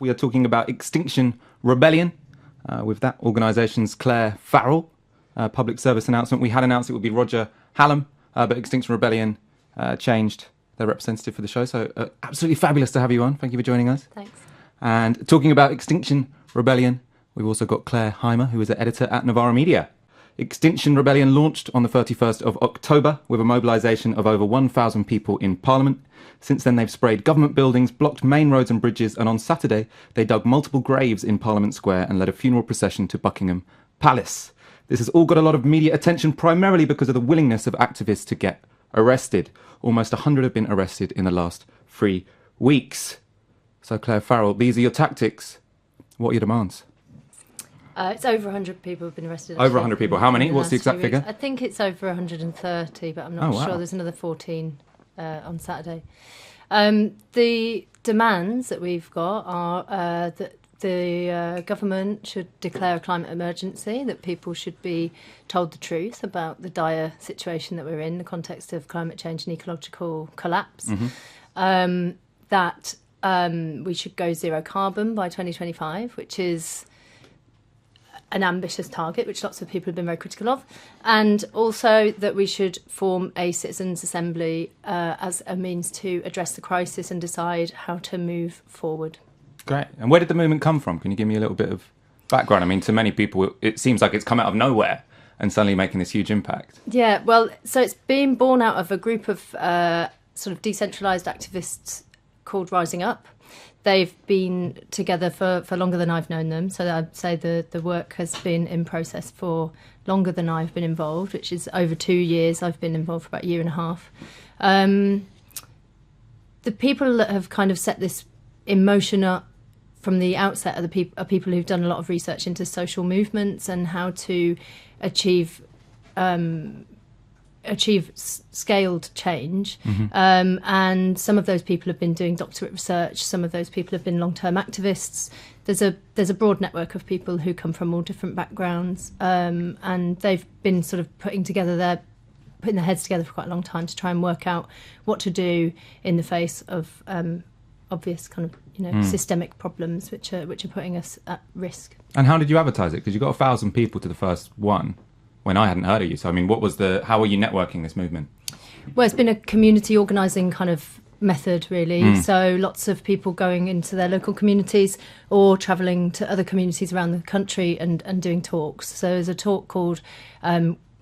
We are talking about Extinction Rebellion with that organisation's Clare Farrell. Public service announcement. We had announced it would be Roger Hallam, but Extinction Rebellion changed their representative for the show. So absolutely fabulous to have you on. Thank you for joining us. Thanks. And talking about Extinction Rebellion, we've also got Clare Hymer, who is an editor at Novara Media. Extinction Rebellion launched on the 31st of October with a mobilisation of over 1,000 people in Parliament. Since then, they've sprayed government buildings, blocked main roads and bridges, and on Saturday, they dug multiple graves in Parliament Square and led a funeral procession to Buckingham Palace. This has all got a lot of media attention, primarily because of the willingness of activists to get arrested. Almost 100 have been arrested in the last 3 weeks. So, Clare Farrell, these are your tactics. What are your demands? It's over 100 people have been arrested. Over 100 people. How many? What's the exact figure? I think it's over 130, but I'm not wow. sure. There's another 14 on Saturday. The demands that we've got are that the government should declare a climate emergency, that people should be told the truth about the dire situation that we're in the context of climate change and ecological collapse, that we should go zero carbon by 2025, which is an ambitious target, which lots of people have been very critical of, and also that we should form a citizens' assembly as a means to address the crisis and decide how to move forward. Great. And where did the movement come from? Can you give me a little bit of background? I mean, to many people, it seems like it's come out of nowhere and suddenly making this huge impact. Yeah, well, so it's been born out of a group of sort of decentralised activists called Rising Up. They've been together for longer than I've known them. So I'd say the work has been in process for longer than I've been involved, which is over 2 years. I've been involved for about a year and a half. The people that have kind of set this in motion up from the outset are people who've done a lot of research into social movements and how to achieve scaled change, and some of those people have been doing doctorate research. Some of those people have been long-term activists. There's a broad network of people who come from all different backgrounds, and they've been sort of putting their heads together for quite a long time to try and work out what to do in the face of obvious kind of systemic problems which are putting us at risk. And how did you advertise it? Because you got 1,000 people to the first one when I hadn't heard of you. So, I mean, how are you networking this movement? Well, it's been a community organising kind of method, really. So lots of people going into their local communities or travelling to other communities around the country and doing talks. So there's a talk called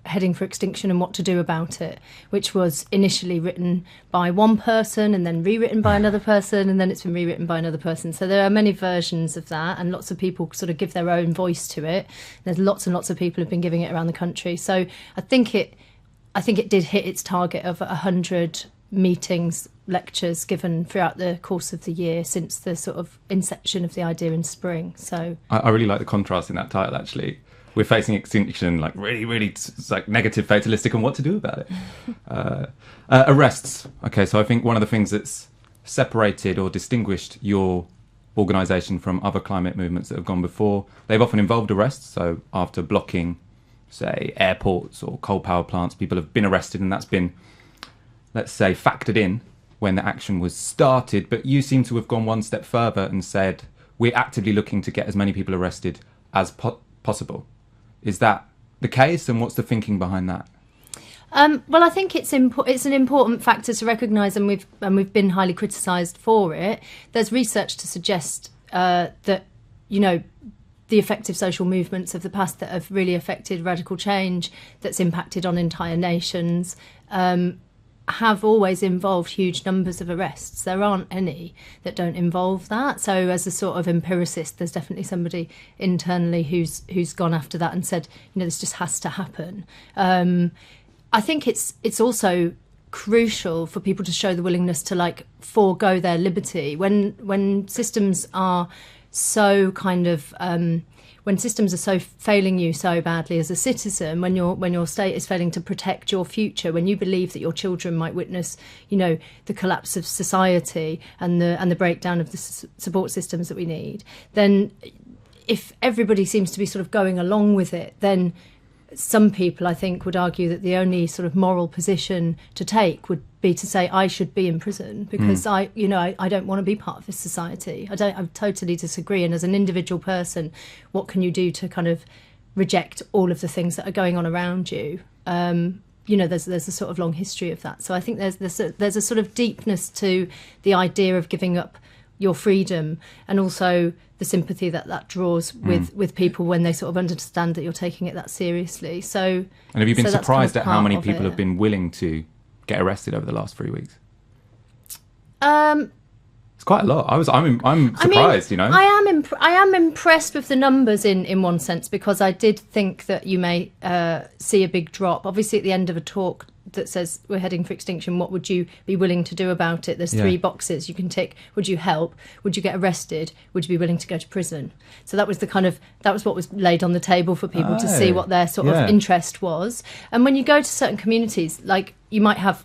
Heading for Extinction and What to Do About It, which was initially written by one person and then rewritten by another person, and then it's been rewritten by another person. So there are many versions of that, and lots of people sort of give their own voice to it. There's lots and lots of people who've been giving it around the country. So I think it did hit its target of 100 meetings, lectures given throughout the course of the year since the sort of inception of the idea in spring. So I really like the contrast in that title, actually. We're facing extinction, like really, it's like negative, fatalistic, and what to do about it. Arrests. Okay, so I think one of the things that's separated or distinguished your organisation from other climate movements that have gone before, they've often involved arrests. So after blocking, say, airports or coal power plants, people have been arrested, and that's been, let's say, factored in when the action was started. But you seem to have gone one step further and said, we're actively looking to get as many people arrested as possible. Is that the case, and what's the thinking behind that? Well, I think it's an important factor to recognise, and we've been highly criticised for it. There's research to suggest that the effective social movements of the past that have really affected radical change, that's impacted on entire nations, have always involved huge numbers of arrests. There aren't any that don't involve that. So as a sort of empiricist, there's definitely somebody internally who's gone after that and said, this just has to happen. I think it's also crucial for people to show the willingness to forego their liberty when systems are so kind of when systems are so failing you so badly as a citizen, when your state is failing to protect your future, when you believe that your children might witness, the collapse of society and the breakdown of the support systems that we need, then if everybody seems to be sort of going along with it, then some people, I think, would argue that the only sort of moral position to take would be to say I should be in prison because I don't want to be part of this society. I totally disagree. And as an individual person, what can you do to kind of reject all of the things that are going on around you? There's a sort of long history of that. So I think there's a sort of deepness to the idea of giving up your freedom, and also the sympathy that draws with people when they sort of understand that you're taking it that seriously. So, and have you been surprised kind of at how many part of people it. have been willing to get arrested over the last 3 weeks? It's quite a lot. I'm surprised. I am impressed with the numbers in one sense, because I did think that you may see a big drop. Obviously, at the end of a talk that says we're heading for extinction, what would you be willing to do about it? There's 3 boxes you can tick. Would you help? Would you get arrested? Would you be willing to go to prison? So that was what was laid on the table for people to see what their sort of interest was. And when you go to certain communities, like you might have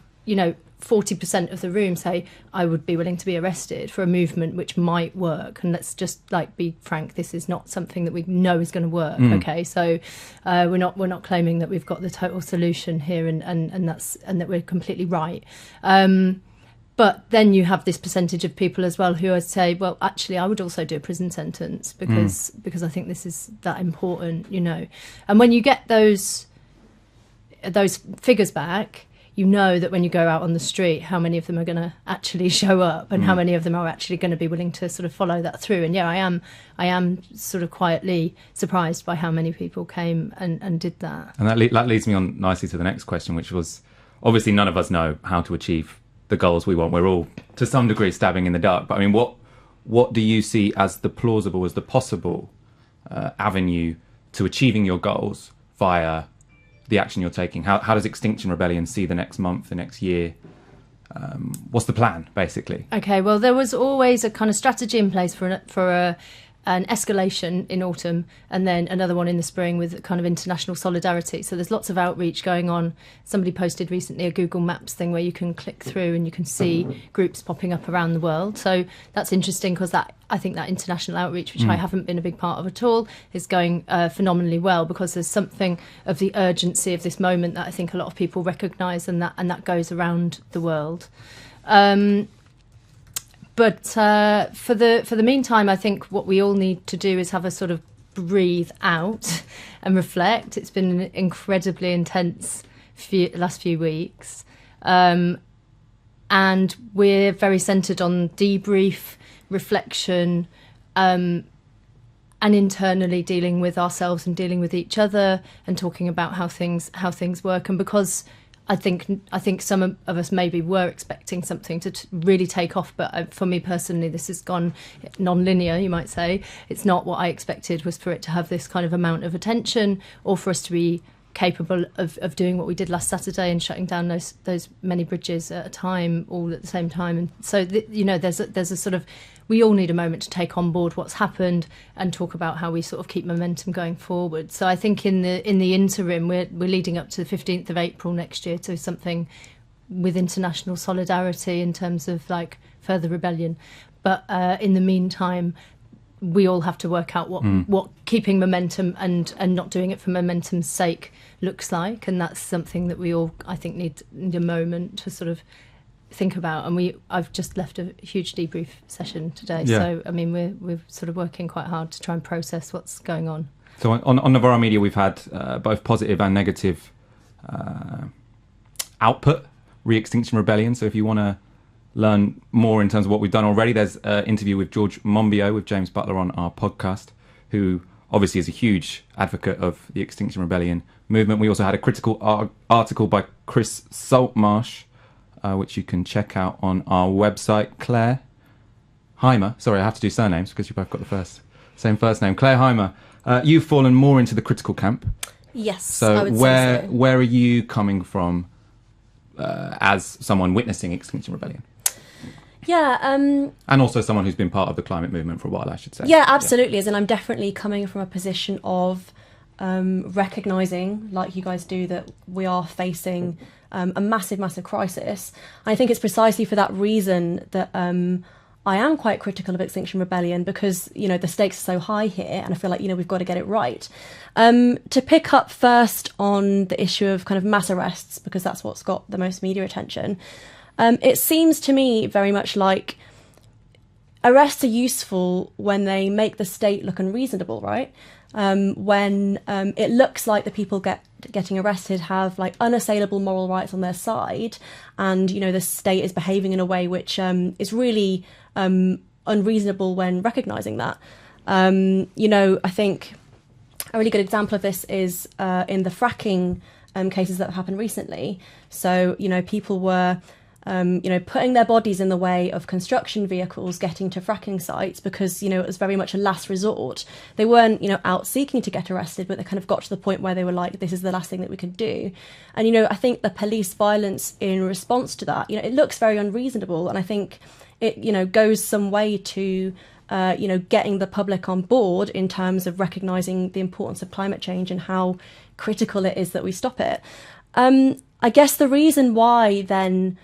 40% of the room say, I would be willing to be arrested for a movement which might work. And let's just be frank, this is not something that we know is going to work. Okay, so we're not claiming that we've got the total solution here and that we're completely right. But then you have this percentage of people as well who would say, well, actually, I would also do a prison sentence because I think this is that important, And when you get those figures back, you know that when you go out on the street, how many of them are going to actually show up and how many of them are actually going to be willing to sort of follow that through. And I am sort of quietly surprised by how many people came and did that. And that leads me on nicely to the next question, which was, obviously none of us know how to achieve the goals we want. We're all, to some degree, stabbing in the dark. But I mean, what do you see as the plausible, as the possible avenue to achieving your goals via the action you're taking? How does Extinction Rebellion see the next month, the next year? What's the plan, basically? Okay, well, there was always a kind of strategy in place for an escalation in autumn, and then another one in the spring with kind of international solidarity. So there's lots of outreach going on. Somebody posted recently a Google Maps thing where you can click through and you can see groups popping up around the world. So that's interesting, because I think that international outreach, which I haven't been a big part of at all, is going phenomenally well, because there's something of the urgency of this moment that I think a lot of people recognise, and that goes around the world. But for the meantime, I think what we all need to do is have a sort of breathe out and reflect. It's been an incredibly intense last few weeks. And we're very centred on debrief, reflection, and internally dealing with ourselves and dealing with each other and talking about how things work. And because I think some of us maybe were expecting something to really take off, but for me personally, this has gone non-linear, you might say. It's not what I expected, was for it to have this kind of amount of attention, or for us to be capable of doing what we did last Saturday and shutting down those many bridges at a time, all at the same time. And so there's a sort of, we all need a moment to take on board what's happened and talk about how we sort of keep momentum going forward. So I think in the interim, we're leading up to the 15th of April next year to something with international solidarity in terms of further rebellion. But in the meantime, we all have to work out what keeping momentum and not doing it for momentum's sake looks like, and that's something that we all, I think, need a moment to sort of think about. And I've just left a huge debrief session today, so I mean we're sort of working quite hard to try and process what's going on. So on Novara Media, we've had both positive and negative output re-Extinction Rebellion. So if you want to learn more in terms of what we've done already, there's an interview with George Monbiot with James Butler on our podcast, who obviously is a huge advocate of the Extinction Rebellion movement. We also had a critical article by Chris Saltmarsh, which you can check out on our website. Clare Hymer, sorry, I have to do surnames because you both got the same first name. Clare Hymer, you've fallen more into the critical camp. Yes, so I would where say so. Where are you coming from as someone witnessing Extinction Rebellion? Yeah. And also someone who's been part of the climate movement for a while, I should say. Yeah, absolutely. As in, I'm definitely coming from a position of recognising, like you guys do, that we are facing a massive crisis. And I think it's precisely for that reason that I am quite critical of Extinction Rebellion because, you know, the stakes are so high here, and I feel like, you know, we've got to get it right. To pick up first on the issue of kind of mass arrests, because that's what's got the most media attention, it seems to me very much like arrests are useful when they make the state look unreasonable, right? When it looks like the people getting arrested have like unassailable moral rights on their side, and, you know, the state is behaving in a way which is really unreasonable when recognising that. You know, I think a really good example of this is in the fracking cases that have happened recently. So, you know, people were you know, putting their bodies in the way of construction vehicles getting to fracking sites because, you know, it was very much a last resort. They weren't, you know, out seeking to get arrested, but they kind of got to the point where they were like, this is the last thing that we can do. And, you know, I think the police violence in response to that, you know, it looks very unreasonable. And I think it, you know, goes some way to, you know, getting the public on board in terms of recognising the importance of climate change and how critical it is that we stop it. I guess the reason why then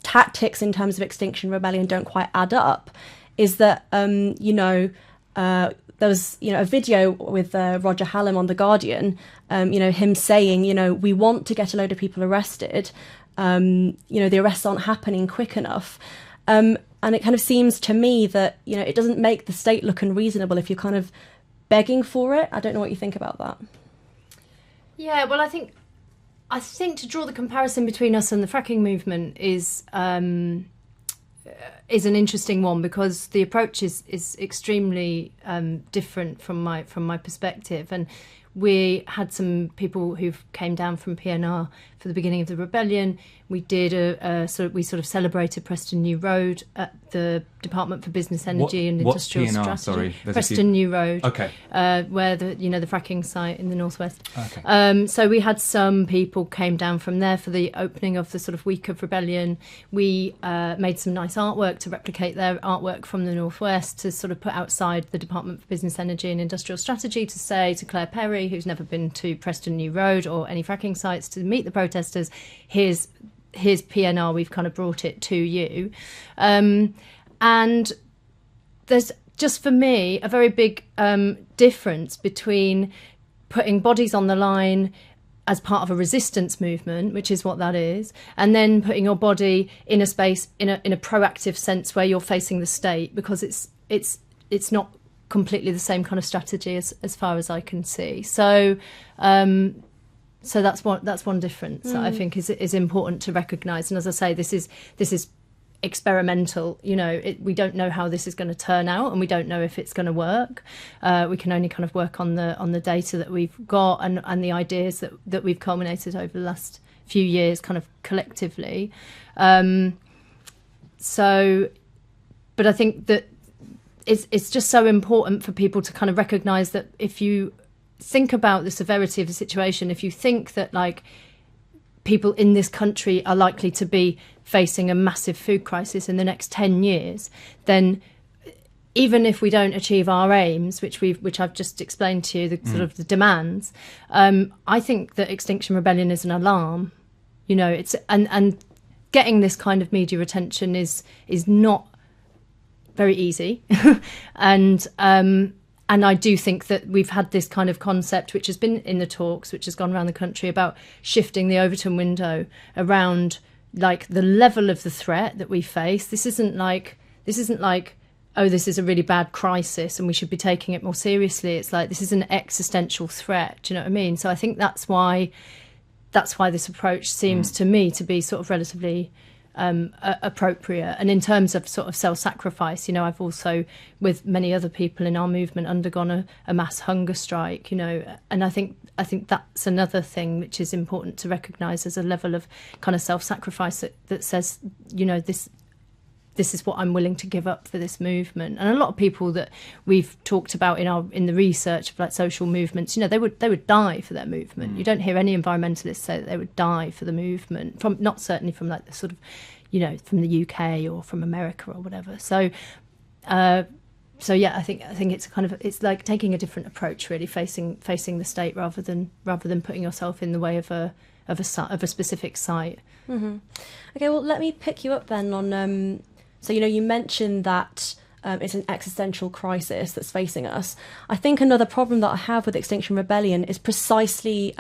tactics in terms of Extinction Rebellion don't quite add up is that, you know, there was, you know, a video with Roger Hallam on The Guardian, you know, him saying, you know, we want to get a load of people arrested. You know, the arrests aren't happening quick enough. And it kind of seems to me that, you know, it doesn't make the state look unreasonable if you're kind of begging for it. I don't know what you think about that. Yeah, well, I think to draw the comparison between us and the fracking movement is an interesting one, because the approach is extremely different from my perspective. And we had some people who came down from PNR for the beginning of the rebellion. We did we sort of celebrated Preston New Road at the Department for Business Energy and Industrial PNR? Strategy. Sorry, Preston New Road. Okay. Where the fracking site in the northwest. Okay. So we had some people came down from there for the opening of the sort of week of rebellion. We made some nice artwork to replicate their artwork from the northwest to sort of put outside the Department for Business Energy and Industrial Strategy to say to Clare Perry, who's never been to Preston New Road or any fracking sites, to meet the protesters, here's PNR, we've kind of brought it to you. And there's just, for me, a very big difference between putting bodies on the line as part of a resistance movement, which is what that is, and then putting your body in a space in a proactive sense where you're facing the state, because it's not completely the same kind of strategy as far as I can see. So that's one difference that I think is important to recognise. And as I say, this is experimental. You know, we don't know how this is going to turn out, and we don't know if it's going to work. We can only kind of work on the data that we've got and the ideas that we've culminated over the last few years, kind of collectively. But I think that it's just so important for people to kind of recognise that if you think about the severity of the situation, if you think that like people in this country are likely to be facing a massive food crisis in the next 10 years, then even if we don't achieve our aims, which I've just explained to you, the sort of the demands, I think that Extinction Rebellion is an alarm. You know, it's and getting this kind of media attention is not very easy. And I do think that we've had this kind of concept, which has been in the talks, which has gone around the country, about shifting the Overton window around like the level of the threat that we face. This isn't like, oh, this is a really bad crisis and we should be taking it more seriously. It's like, this is an existential threat. Do you know what I mean? So I think that's why this approach seems to me to be sort of relatively appropriate. And in terms of sort of self-sacrifice, you know, I've also, with many other people in our movement, undergone a mass hunger strike, you know, and I think that's another thing which is important to recognise as a level of kind of self-sacrifice that says, you know, this is what I'm willing to give up for this movement. And a lot of people that we've talked about in the research of like social movements, you know, they would die for their movement. You don't hear any environmentalists say that they would die for the movement, not certainly from like the sort of, you know, from the UK or from America or whatever. So yeah, I think it's like taking a different approach, really, facing the state rather than putting yourself in the way of a specific site. Mm-hmm. Okay, well, let me pick you up then on So, you mentioned that it's an existential crisis that's facing us. I think another problem that I have with Extinction Rebellion is precisely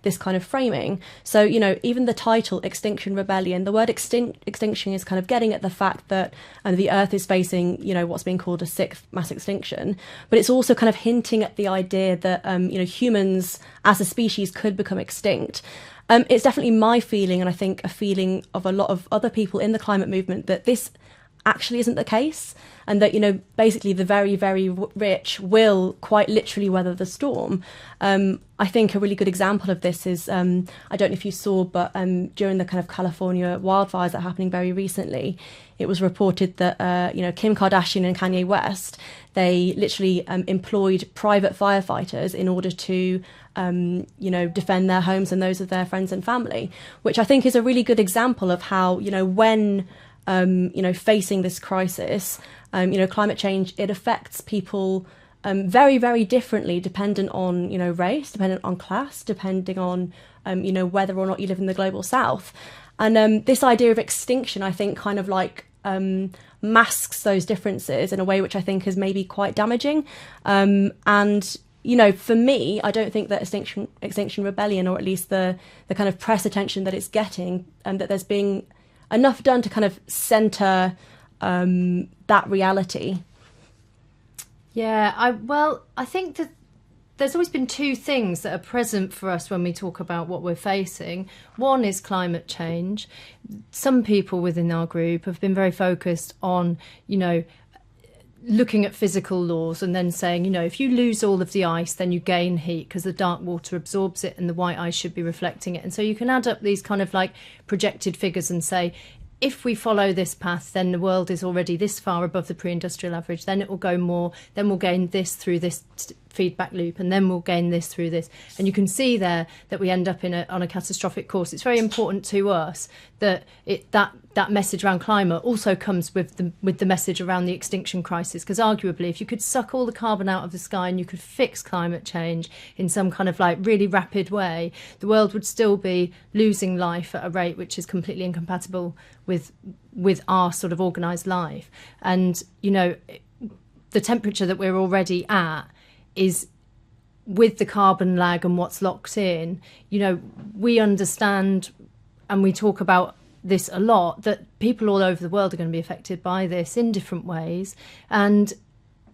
this kind of framing. So, even the title, Extinction Rebellion, the word extinction is kind of getting at the fact that the Earth is facing, what's being called a sixth mass extinction. But it's also kind of hinting at the idea that, humans as a species could become extinct. It's definitely my feeling, and I think a feeling of a lot of other people in the climate movement, that this actually isn't the case, and that basically the very, very rich will quite literally weather the storm. I think a really good example of this is, I don't know if you saw, but during the kind of California wildfires that are happening very recently, it was reported that Kim Kardashian and Kanye West, they literally employed private firefighters in order to defend their homes and those of their friends and family, which I think is a really good example of how when facing this crisis, climate change, it affects people very, very differently, dependent on, race, dependent on class, depending on, whether or not you live in the global south. And this idea of extinction, I think, kind of like masks those differences in a way which I think is maybe quite damaging. And for me, I don't think that Extinction Rebellion, or at least the kind of press attention that it's getting, and that there's being enough done to kind of centre that reality. Yeah, I think that there's always been two things that are present for us when we talk about what we're facing. One is climate change. Some people within our group have been very focused on, looking at physical laws and then saying, if you lose all of the ice, then you gain heat because the dark water absorbs it and the white ice should be reflecting it. And so you can add up these kind of like projected figures and say, if we follow this path, then the world is already this far above the pre-industrial average, then it will go more, then we'll gain this through this feedback loop, and then we'll gain this through this. And you can see there that we end up on a catastrophic course. It's very important to us that that message around climate also comes with the message around the extinction crisis, because arguably if you could suck all the carbon out of the sky and you could fix climate change in some kind of like really rapid way, the world would still be losing life at a rate which is completely incompatible with our sort of organised life. And the temperature that we're already at is, with the carbon lag and what's locked in, we understand, and we talk about this a lot, that people all over the world are going to be affected by this in different ways. And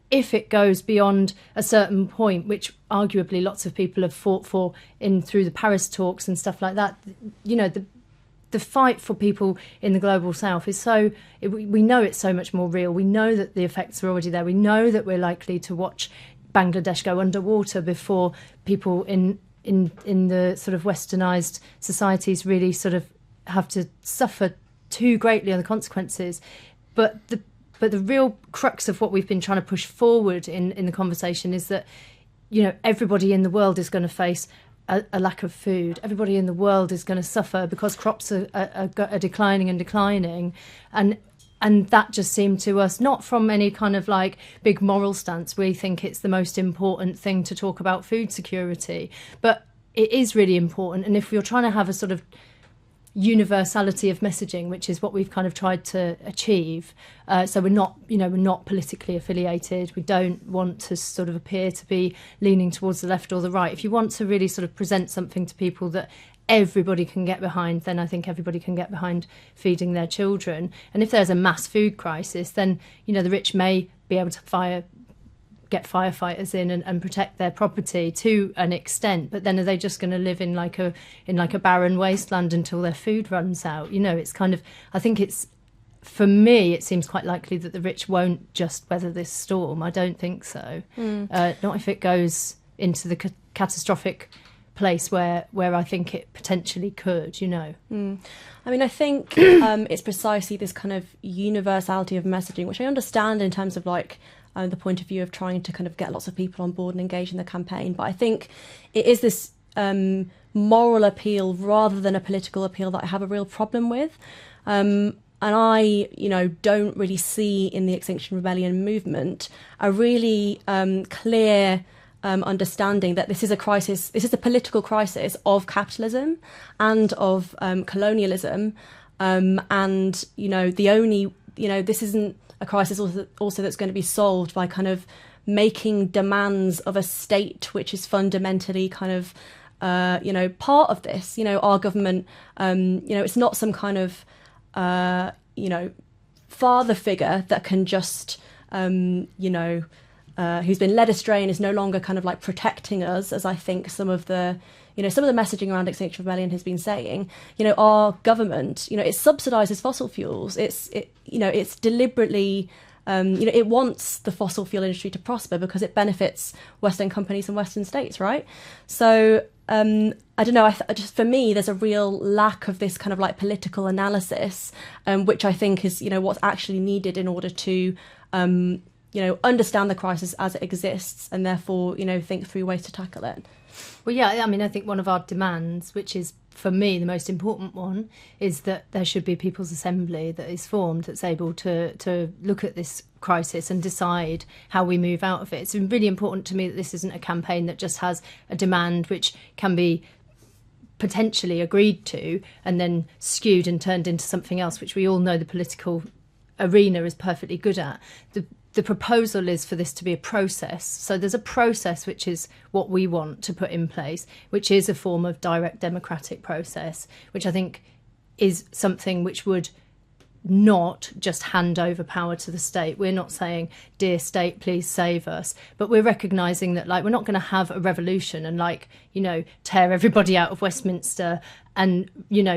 if it goes beyond a certain point, which arguably lots of people have fought for through the Paris talks and stuff like that, the fight for people in the global south is we know it's so much more real. We know that the effects are already there. We know that we're likely to watch Bangladesh go underwater before people in the sort of westernized societies really sort of have to suffer too greatly on the consequences. But the real crux of what we've been trying to push forward in the conversation is that everybody in the world is going to face a lack of food. Everybody in the world is going to suffer because crops are declining and declining. And that just seemed to us, not from any kind of like big moral stance, we think it's the most important thing to talk about food security. But it is really important. And if you're trying to have a sort of universality of messaging, which is what we've kind of tried to achieve, so we're not politically affiliated. We don't want to sort of appear to be leaning towards the left or the right. If you want to really sort of present something to people that everybody can get behind, then I think everybody can get behind feeding their children. And if there's a mass food crisis, then the rich may be able to get firefighters in and protect their property to an extent, but then are they just going to live in like a barren wasteland until their food runs out? It's kind of, I think it's, for me, it seems quite likely that the rich won't just weather this storm. I don't think so. Not if it goes into the catastrophic place where I think it potentially could, I mean, I think it's precisely this kind of universality of messaging, which I understand in terms of like the point of view of trying to kind of get lots of people on board and engage in the campaign. But I think it is this moral appeal rather than a political appeal that I have a real problem with. And I, don't really see in the Extinction Rebellion movement a really clear understanding that this is a crisis, this is a political crisis of capitalism and of colonialism. And, the only this isn't a crisis also that's going to be solved by kind of making demands of a state which is fundamentally kind of part of this. Our government, it's not some kind of father figure that can just who's been led astray and is no longer kind of like protecting us, as I think some of the messaging around Extinction Rebellion has been saying. Our government, it subsidises fossil fuels. It's deliberately, it wants the fossil fuel industry to prosper because it benefits Western companies and Western states, right? So I don't know. Just for me, there's a real lack of this kind of like political analysis, which I think is what's actually needed in order to understand the crisis as it exists, and therefore think through ways to tackle it. Well, yeah, I mean, I think one of our demands, which is for me the most important one, is that there should be a People's Assembly that is formed that's able to look at this crisis and decide how we move out of it. It's really important to me that this isn't a campaign that just has a demand which can be potentially agreed to and then skewed and turned into something else, which we all know the political arena is perfectly good at. The proposal is for this to be a process. So there's a process which is what we want to put in place, which is a form of direct democratic process, which I think is something which would not just hand over power to the state. We're not saying, dear state, please save us, but we're recognising that we're not going to have a revolution and tear everybody out of Westminster and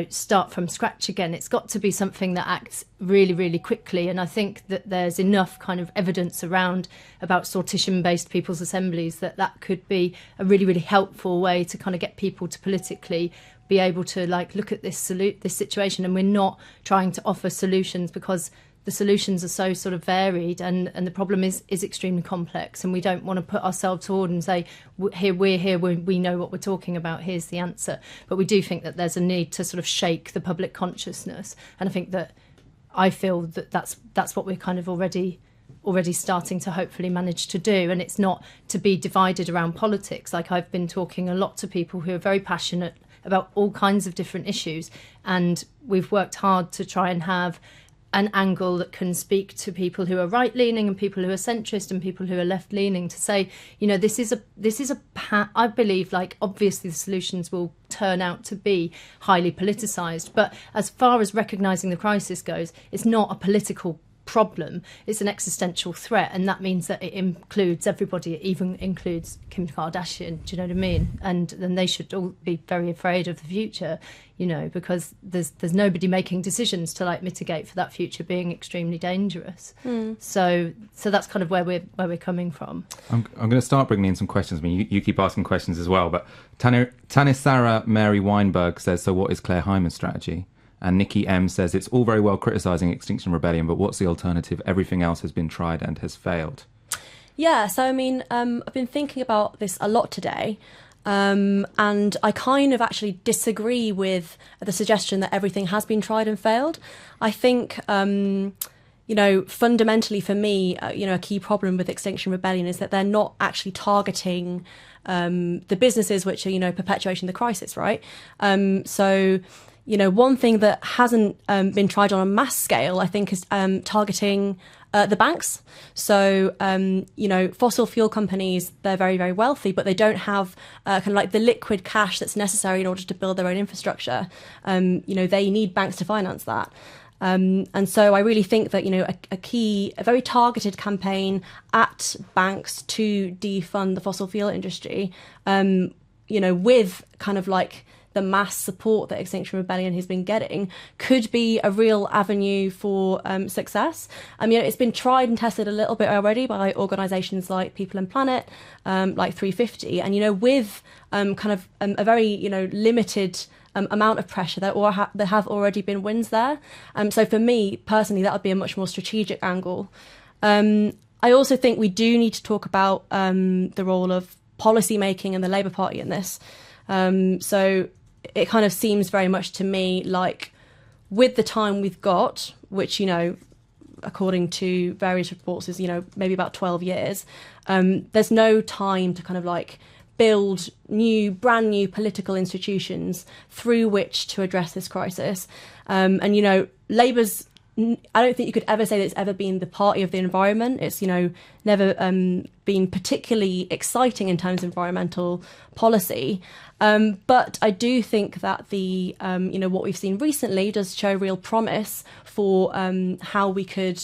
start from scratch again. It's got to be something that acts really, really quickly. And I think that there's enough kind of evidence about sortition-based people's assemblies that could be a really, really helpful way to kind of get people to politically be able to look at this situation. And we're not trying to offer solutions because the solutions are so sort of varied and the problem is extremely complex, and we don't want to put ourselves forward and say, we're here, we know what we're talking about, here's the answer. But we do think that there's a need to sort of shake the public consciousness, and I feel that that's what we're kind of already starting to hopefully manage to do. And it's not to be divided around politics. I've been talking a lot to people who are very passionate about all kinds of different issues, and we've worked hard to try and have an angle that can speak to people who are right-leaning and people who are centrist and people who are left-leaning, to say, this is I believe, obviously the solutions will turn out to be highly politicised, but as far as recognising the crisis goes, it's not a political problem, it's an existential threat, and that means that it includes everybody. It even includes Kim Kardashian, do you know what I mean? And then they should all be very afraid of the future, because there's nobody making decisions to mitigate for that future being extremely dangerous. So that's kind of where we're coming from. I'm going to start bringing in some questions. I mean, you keep asking questions as well, but Tanisara Mary Weinberg says, so what is Clare Hymer's strategy? And Nikki M says, it's all very well criticising Extinction Rebellion, but what's the alternative? Everything else has been tried and has failed. Yeah, so I mean, I've been thinking about this a lot today, and I kind of actually disagree with the suggestion that everything has been tried and failed. I think, fundamentally for me, a key problem with Extinction Rebellion is that they're not actually targeting the businesses which are, perpetuating the crisis, right? One thing that hasn't been tried on a mass scale, I think, is targeting the banks. So, fossil fuel companies, they're very, very wealthy, but they don't have the liquid cash that's necessary in order to build their own infrastructure. They need banks to finance that. And so I really think that, a very targeted campaign at banks to defund the fossil fuel industry, with kind of the mass support that Extinction Rebellion has been getting, could be a real avenue for success. It's been tried and tested a little bit already by organisations like People and Planet, like 350, and with a very limited amount of pressure, there have already been wins there. So for me personally, that would be a much more strategic angle. I also think we do need to talk about the role of policy making and the Labour Party in this. So it kind of seems very much to me like, with the time we've got, which, according to various reports is, maybe about 12 years, there's no time to kind of build brand new political institutions through which to address this crisis. And Labour's I don't think you could ever say that it's ever been the party of the environment. It's, never been particularly exciting in terms of environmental policy. But I do think that the, what we've seen recently does show real promise for how we could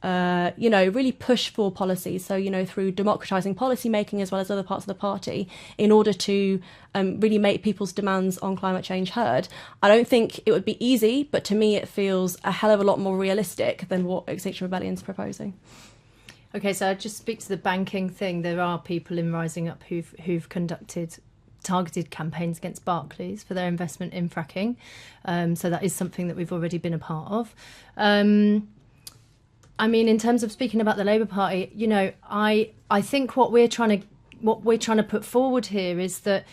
really push for policies. So, through democratising policy making as well as other parts of the party in order to really make people's demands on climate change heard. I don't think it would be easy, but to me it feels a hell of a lot more realistic than what Extinction Rebellion's proposing. Okay, so I'd just speak to the banking thing. There are people in Rising Up who've conducted targeted campaigns against Barclays for their investment in fracking. So that is something that we've already been a part of. In terms of speaking about the Labour Party, I think what we're trying to put forward here is that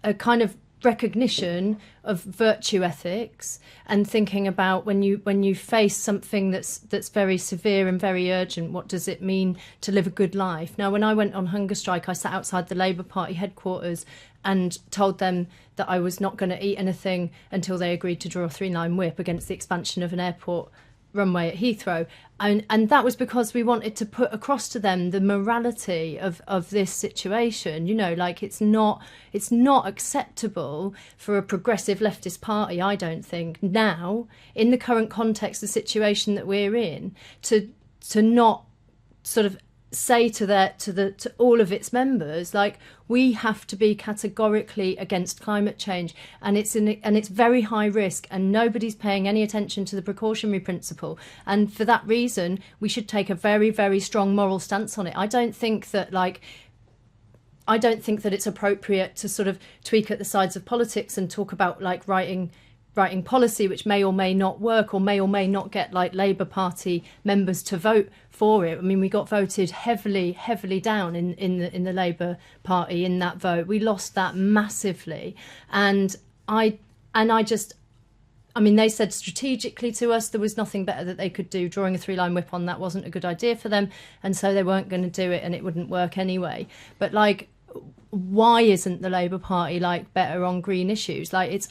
a kind of recognition of virtue ethics and thinking about when you face something that's very severe and very urgent, what does it mean to live a good life? Now, when I went on hunger strike, I sat outside the Labour Party headquarters and told them that I was not going to eat anything until they agreed to draw a 3-line whip against the expansion of an airport runway at Heathrow, and that was because we wanted to put across to them the morality of this situation. It's not acceptable for a progressive leftist party, I don't think, now in the current context, the situation that we're in, to not sort of say to all of its members, we have to be categorically against climate change, and it's very high risk, and nobody's paying any attention to the precautionary principle, and for that reason we should take a very, very strong moral stance on it. I don't think that it's appropriate to sort of tweak at the sides of politics and talk about writing policy which may or may not work or may not get Labour Party members to vote for it. We got voted heavily down in the Labour Party in that vote. We lost that massively, and they said strategically to us there was nothing better that they could do. Drawing a 3-line whip on that wasn't a good idea for them, and so they weren't going to do it, and it wouldn't work anyway. But why isn't the Labour Party better on green issues? It's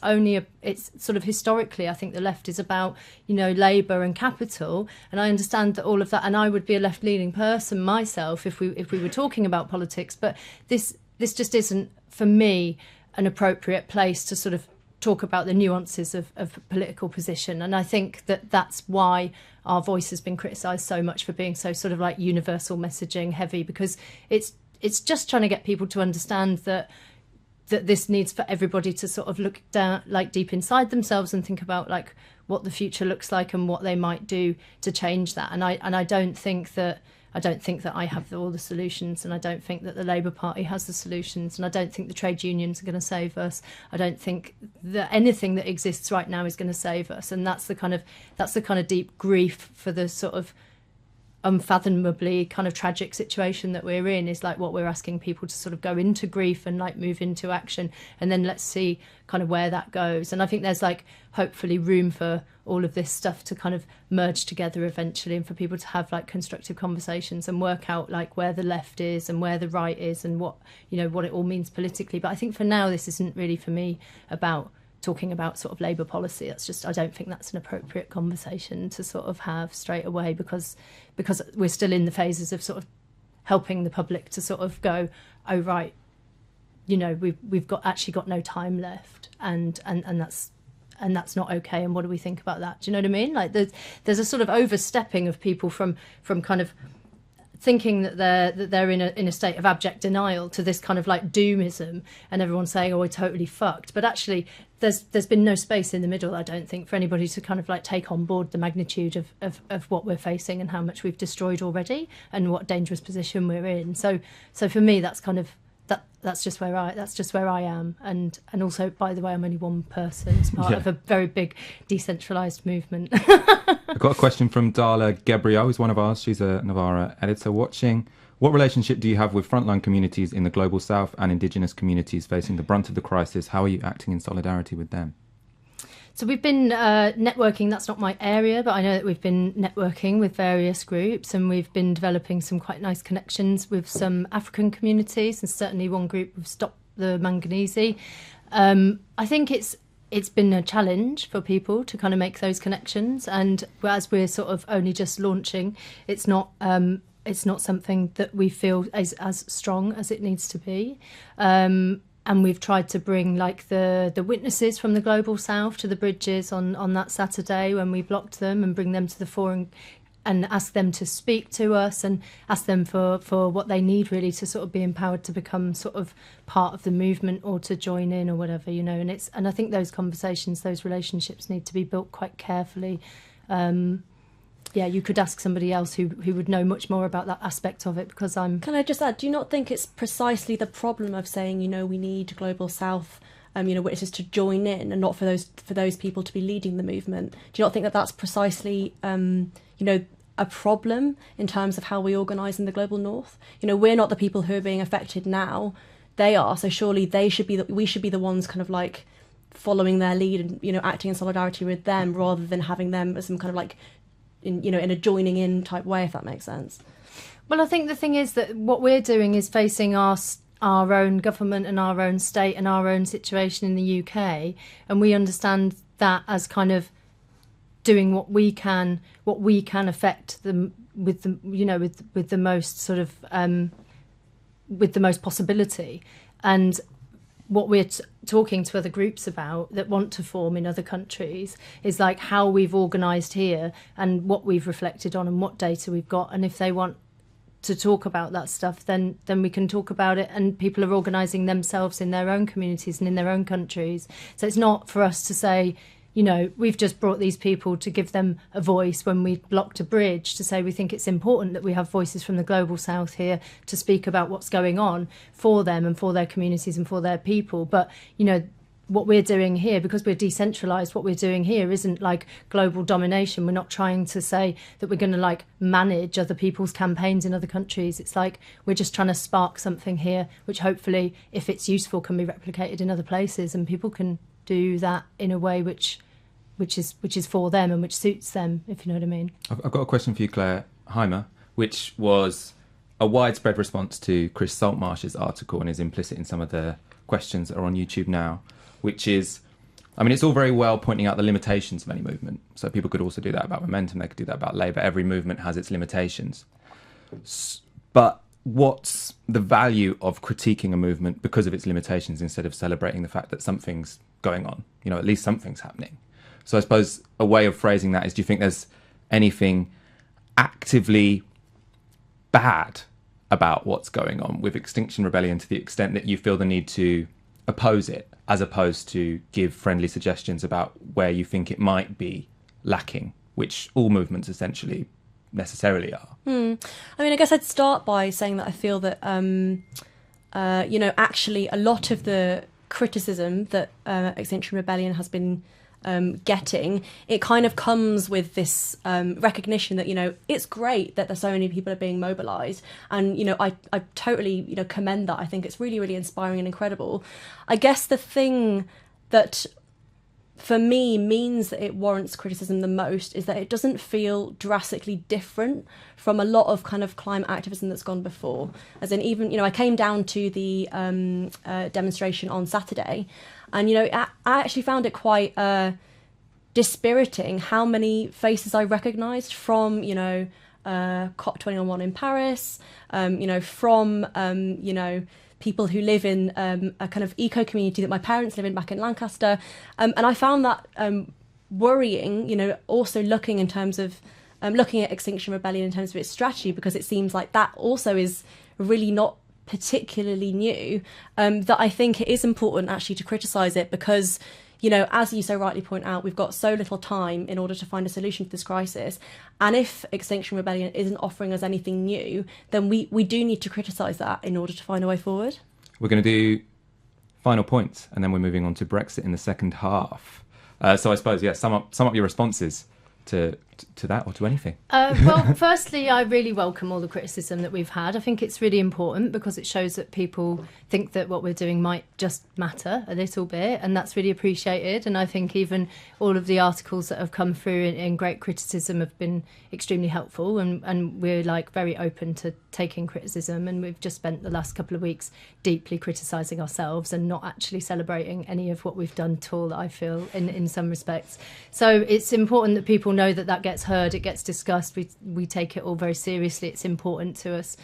sort of historically, I think the left is about Labour and capital, and I understand that all of that, and I would be a left-leaning person myself if we were talking about politics, but this just isn't, for me, an appropriate place to sort of talk about the nuances of political position. And I think that's why our voice has been criticised so much for being so sort of universal messaging heavy, because it's just trying to get people to understand that this needs for everybody to sort of look down, deep inside themselves, and think about what the future looks like and what they might do to change that. And I don't think that I have all the solutions, and I don't think that the Labour Party has the solutions, and I don't think the trade unions are going to save us. I don't think that anything that exists right now is going to save us, and that's the kind of deep grief for the sort of unfathomably kind of tragic situation that we're in, is what we're asking people to sort of go into grief and move into action, and then let's see kind of where that goes. And I think there's hopefully room for all of this stuff to kind of merge together eventually, and for people to have constructive conversations and work out where the left is and where the right is, and what it all means politically. But I think for now this isn't really, for me, about talking about sort of Labour policy. I don't think that's an appropriate conversation to sort of have straight away, because we're still in the phases of sort of helping the public to sort of go, oh right, we've got no time left, and that's not okay, and what do we think about that? Do you know what I mean? There's a sort of overstepping of people from kind of thinking that they're in a state of abject denial to this kind of doomism, and everyone's saying, oh, we're totally fucked. But actually there's been no space in the middle, I don't think, for anybody to kind of take on board the magnitude of what we're facing and how much we've destroyed already and what dangerous position we're in. So for me, that's kind of that's just where I am, and also, by the way, I'm only one person as part of a very big decentralised movement. I've got a question from Darla Gabriel, who's one of ours. She's a Novara editor watching. What relationship do you have with frontline communities in the Global South and Indigenous communities facing the brunt of the crisis? How are you acting in solidarity with them? So we've been networking. That's not my area, but I know that we've been networking with various groups, and we've been developing some quite nice connections with some African communities, and certainly one group with Stop the Manganese. I think it's been a challenge for people to kind of make those connections, and as we're sort of only just launching, it's not something that we feel is as strong as it needs to be. And we've tried to bring like the witnesses from the Global South to the bridges on that Saturday when we blocked them, and bring them to the fore and ask them to speak to us and ask them for what they need really to sort of be empowered to become sort of part of the movement or to join in or whatever, you know. And I think those conversations, those relationships need to be built quite carefully. Yeah, you could ask somebody else who would know much more about that aspect of it, because I'm... Can I just add, do you not think it's precisely the problem of saying, you know, we need Global South, you know, witnesses to join in and not for those people to be leading the movement? Do you not think that that's precisely, you know, a problem in terms of how we organise in the Global North? You know, we're not the people who are being affected now. They are. So surely we should be the ones kind of like following their lead and, you know, acting in solidarity with them rather than having them as some kind of like, in a joining in type way, if that makes sense. Well, I think the thing is that what we're doing is facing our own government and our own state and our own situation in the UK, and we understand that as kind of doing what we can affect them with the, you know, with the most sort of with the most possibility. And what we're talking to other groups about that want to form in other countries is like how we've organised here and what we've reflected on and what data we've got. And if they want to talk about that stuff, then we can talk about it. And people are organising themselves in their own communities and in their own countries. So it's not for us to say, you know, we've just brought these people to give them a voice when we blocked a bridge, to say we think it's important that we have voices from the Global South here to speak about what's going on for them and for their communities and for their people. But, you know, what we're doing here, because we're decentralised, what we're doing here isn't like global domination. We're not trying to say that we're going to like manage other people's campaigns in other countries. It's like we're just trying to spark something here, which hopefully, if it's useful, can be replicated in other places, and people can do that in a way which is for them and which suits them, if you know what I mean. I've got a question for you, Claire. Hymer, which was a widespread response to Chris Saltmarsh's article and is implicit in some of the questions that are on YouTube now, which is, I mean, it's all very well pointing out the limitations of any movement. So people could also do that about Momentum, they could do that about Labour. Every movement has its limitations. But what's the value of critiquing a movement because of its limitations instead of celebrating the fact that something's going on? You know, at least something's happening. So I suppose a way of phrasing that is, do you think there's anything actively bad about what's going on with Extinction Rebellion to the extent that you feel the need to oppose it, as opposed to give friendly suggestions about where you think it might be lacking, which all movements essentially necessarily are? I mean, I guess I'd start by saying that I feel that, you know, actually a lot of the criticism that Extinction Rebellion has been getting, it kind of comes with this recognition that, you know, it's great that there's so many people are being mobilised, and, you know, I totally, you know, commend that. I think it's really, really inspiring and incredible. I guess the thing that for me means that it warrants criticism the most is that it doesn't feel drastically different from a lot of kind of climate activism that's gone before. As in, even, you know, I came down to the demonstration on Saturday, and, you know, I actually found it quite dispiriting how many faces I recognised from, you know, COP21 in Paris, you know, from, you know, people who live in a kind of eco community that my parents live in back in Lancaster. And I found that worrying, you know, also looking in terms of, looking at Extinction Rebellion in terms of its strategy, because it seems like that also is really not particularly new, that I think it is important actually to criticise it because, you know, as you so rightly point out, we've got so little time in order to find a solution to this crisis. And if Extinction Rebellion isn't offering us anything new, then we do need to criticise that in order to find a way forward. We're going to do final points, and then we're moving on to Brexit in the second half. So I suppose, yeah, sum up your responses to to that or to anything? Well, firstly, I really welcome all the criticism that we've had. I think it's really important because it shows that people think that what we're doing might just matter a little bit, and that's really appreciated. And I think even all of the articles that have come through in great criticism have been extremely helpful, and we're like very open to taking criticism. And we've just spent the last couple of weeks deeply criticising ourselves and not actually celebrating any of what we've done at all, I feel, in some respects. So it's important that people know that that gets heard, it gets discussed. We take it all very seriously. It's important to us.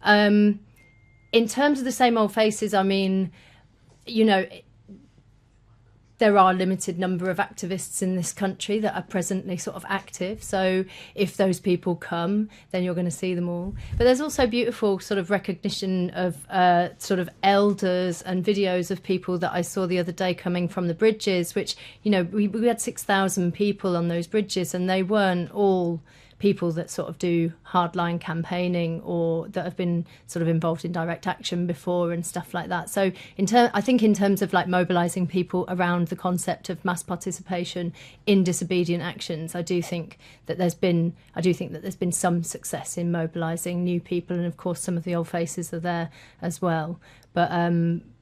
In terms of the same old faces, I mean, you know, there are a limited number of activists in this country that are presently sort of active. So if those people come, then you're going to see them all. But there's also beautiful sort of recognition of sort of elders and videos of people that I saw the other day coming from the bridges, which, you know, we had 6,000 people on those bridges, and they weren't all people that sort of do hardline campaigning or that have been sort of involved in direct action before and stuff like that. So I think in terms of like mobilising people around the concept of mass participation in disobedient actions, I do think that there's been some success in mobilising new people, and of course some of the old faces are there as well. But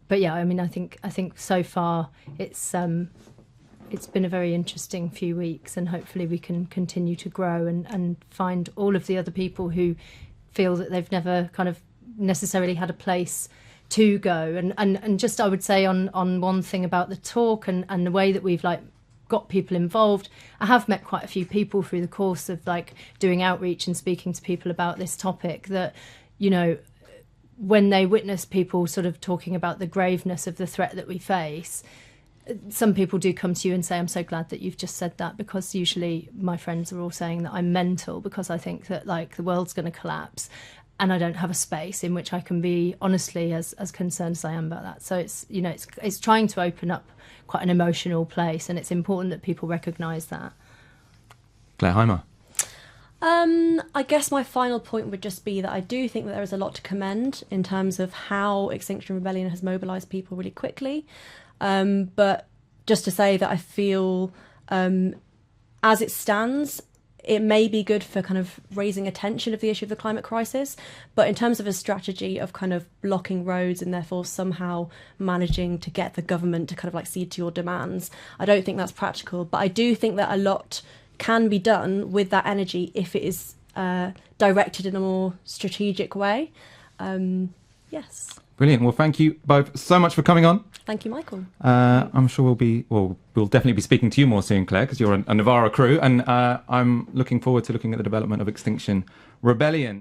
yeah, I mean, I think so far it's been a very interesting few weeks, and hopefully we can continue to grow and find all of the other people who feel that they've never kind of necessarily had a place to go. And just I would say on one thing about the talk and the way that we've like got people involved, I have met quite a few people through the course of like doing outreach and speaking to people about this topic that, you know, when they witness people sort of talking about the graveness of the threat that we face, some people do come to you and say, I'm so glad that you've just said that, because usually my friends are all saying that I'm mental because I think that like the world's going to collapse and I don't have a space in which I can be honestly as concerned as I am about that. So it's, you know, it's trying to open up quite an emotional place, and it's important that people recognise that. Clare, Hymer. I guess my final point would just be that I do think that there is a lot to commend in terms of how Extinction Rebellion has mobilised people really quickly. But just to say that I feel, as it stands, it may be good for kind of raising attention of the issue of the climate crisis. But in terms of a strategy of kind of blocking roads and therefore somehow managing to get the government to kind of like cede to your demands, I don't think that's practical. But I do think that a lot can be done with that energy if it is directed in a more strategic way. Yes. Brilliant. Well, thank you both so much for coming on. Thank you, Michael. I'm sure we'll definitely be speaking to you more soon, Clare, because you're a Novara crew, and I'm looking forward to looking at the development of Extinction Rebellion.